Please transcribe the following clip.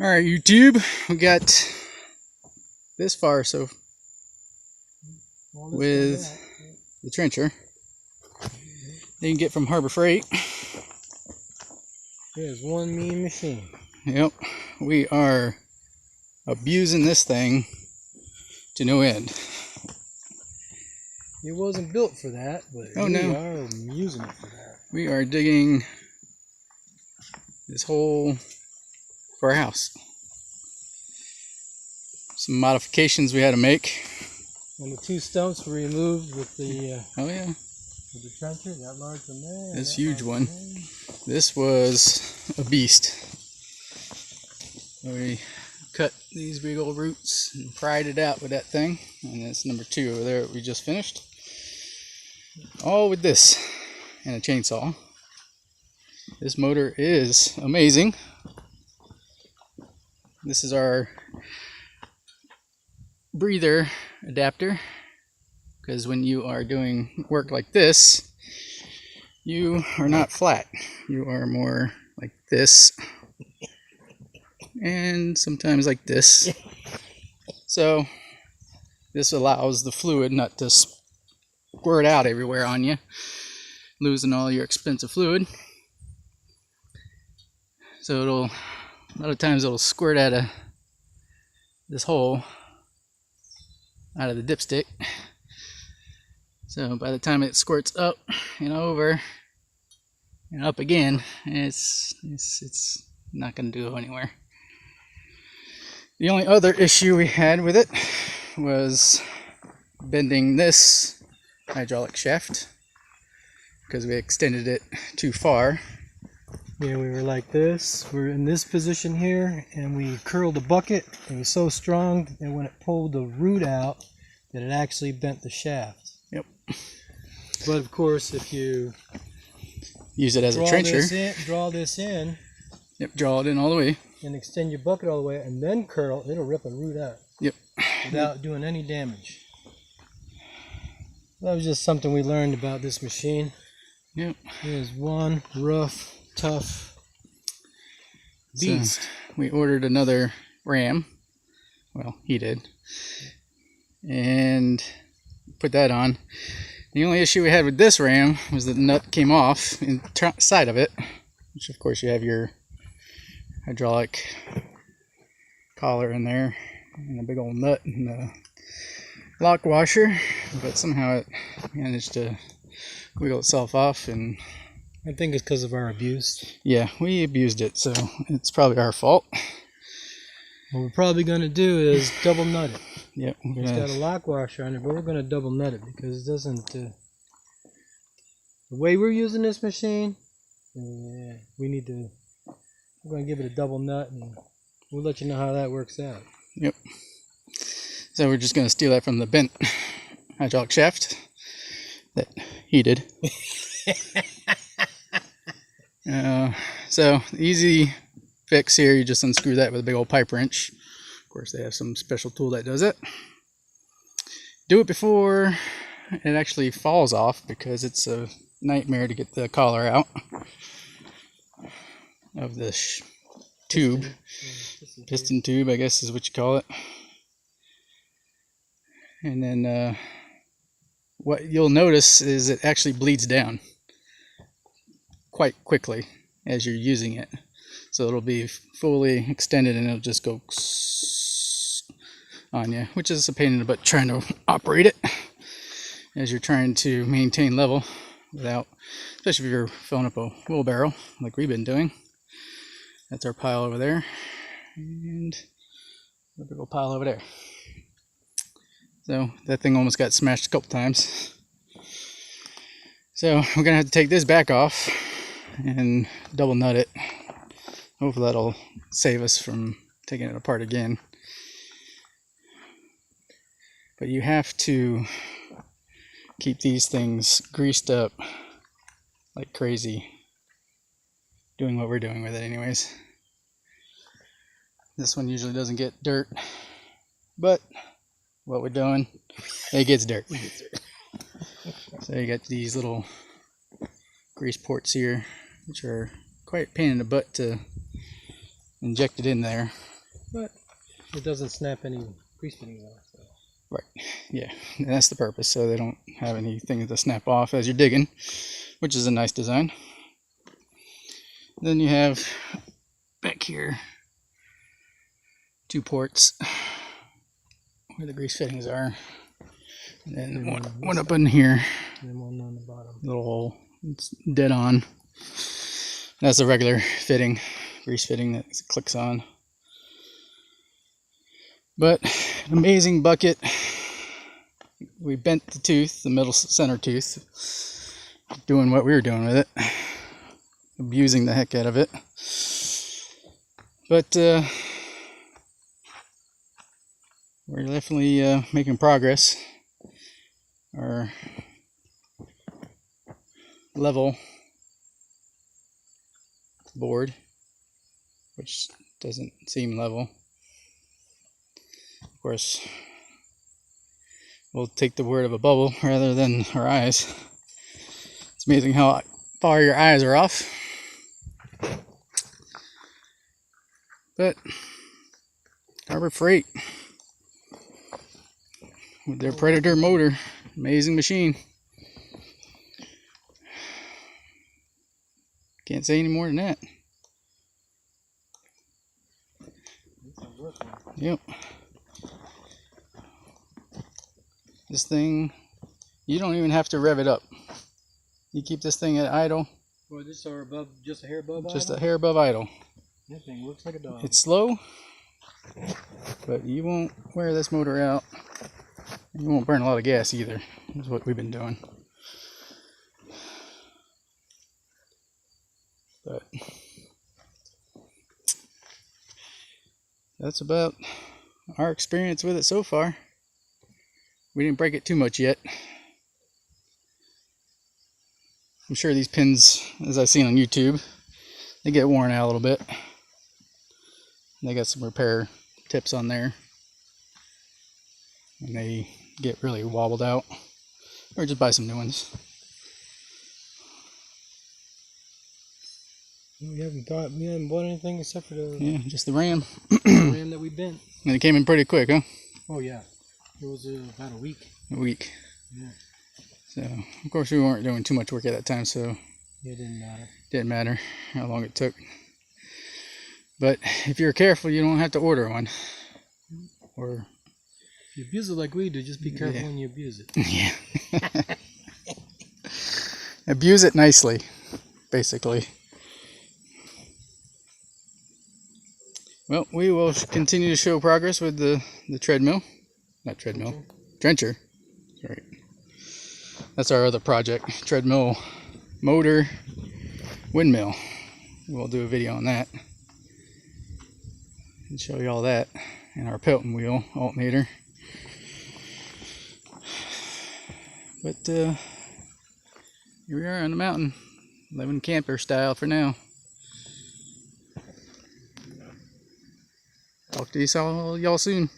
Alright, YouTube, we got this far so with the trencher that you can get from Harbor Freight. There's one mean machine. Yep, we are abusing this thing to no end. It wasn't built for that, but we are using it for that. We are digging this hole for our house. Some modifications we had to make. And the two stumps were removed with the with the trencher, that large one there. This huge one. This was a beast. We cut these big old roots and pried it out with that thing. And that's number 2 over there that we just finished. All with this and a chainsaw. This motor is amazing. This is our breather adapter, because when you are doing work like this, you are not flat. You are more like this and sometimes like this. So this allows the fluid not to squirt out everywhere on you, losing all your expensive fluid. So a lot of times it'll squirt out of this hole, out of the dipstick. So by the time it squirts up and over and up again, it's not going to go anywhere. The only other issue we had with it was bending this hydraulic shaft, because we extended it too far. Yeah, we were like this. We're in this position here, and we curled the bucket. It was so strong that when it pulled the root out, that it actually bent the shaft. Yep. But of course, if you use it as a trencher, draw this in. Yep, draw it in all the way. And extend your bucket all the way, and then curl, it'll rip a root out. Yep. Without doing any damage. That was just something we learned about this machine. Yep. It is one rough, tough beast. So we ordered another ram. Well, he did. And put that on. The only issue we had with this ram was that the nut came off inside of it, which of course you have your hydraulic collar in there and a big old nut and the lock washer, but somehow it managed to wiggle itself off, and I think it's because of our abuse. Yeah, we abused it, so it's probably our fault. What we're probably going to do is double nut it. Yep. It's got a lock washer on it, but we're going to double nut it because it doesn't... the way we're using this machine, we need to... We're going to give it a double nut, and we'll let you know how that works out. Yep. So we're just going to steal that from the bent hydraulic shaft that he did. So easy fix here, you just unscrew that with a big old pipe wrench. Of course they have some special tool that does it. Do it before it actually falls off, because it's a nightmare to get the collar out of this tube. Piston tube, I guess is what you call it. And then what you'll notice is it actually bleeds down quite quickly as you're using it. So it'll be fully extended and it'll just go on you, which is a pain in the butt trying to operate it as you're trying to maintain level without, especially if you're filling up a wheelbarrow like we've been doing. That's our pile over there, and a big old pile over there. So that thing almost got smashed a couple times. So we're gonna have to take this back off and double nut it. Hopefully that'll save us from taking it apart again. But you have to keep these things greased up like crazy, doing what we're doing with it anyways. This one usually doesn't get dirt, but what we're doing, it gets dirt. So you got these little grease ports here, which are quite a pain in the butt to inject it in there, but it doesn't snap any grease fittings off. So. Right, yeah, and that's the purpose, so they don't have anything to snap off as you're digging, which is a nice design. Then you have back here 2 ports where the grease fittings are, and then one up in here, and then one on the bottom. Little hole, it's dead on. That's a regular fitting, grease fitting that clicks on. But an amazing bucket. We bent the tooth, the middle center tooth, doing what we were doing with it, abusing the heck out of it. But we're definitely making progress. Our level board, which doesn't seem level. Of course, we'll take the word of a bubble rather than our eyes. It's amazing how far your eyes are off. But Harbor Freight with their Predator motor, amazing machine. Can't say any more than that. Yep. This thing, you don't even have to rev it up. You keep this thing at idle. Well, this are above, just a hair above Just idle? a hair above idle. That thing looks like a dog. It's slow, but you won't wear this motor out. You won't burn a lot of gas either. That's what we've been doing. But that's about our experience with it so far. We didn't break it too much yet. I'm sure these pins, as I've seen on YouTube, they get worn out a little bit. They got some repair tips on there, and they get really wobbled out, or just buy some new ones. We haven't bought anything except for the just the ram. ram that we bent. And it came in pretty quick, huh? Oh yeah, it was about a week. A week. Yeah. So of course we weren't doing too much work at that time, so it didn't matter. Didn't matter how long it took. But if you're careful, you don't have to order one. Or if you abuse it like we do, just be careful when you abuse it. Yeah. Abuse it nicely, basically. Well, we will continue to show progress with the treadmill. Not treadmill. Trencher. Right. That's our other project. Treadmill, motor, windmill. We'll do a video on that. And show you all that. And our Pelton wheel alternator. But here we are on the mountain. Living camper style for now. Talk to y'all soon.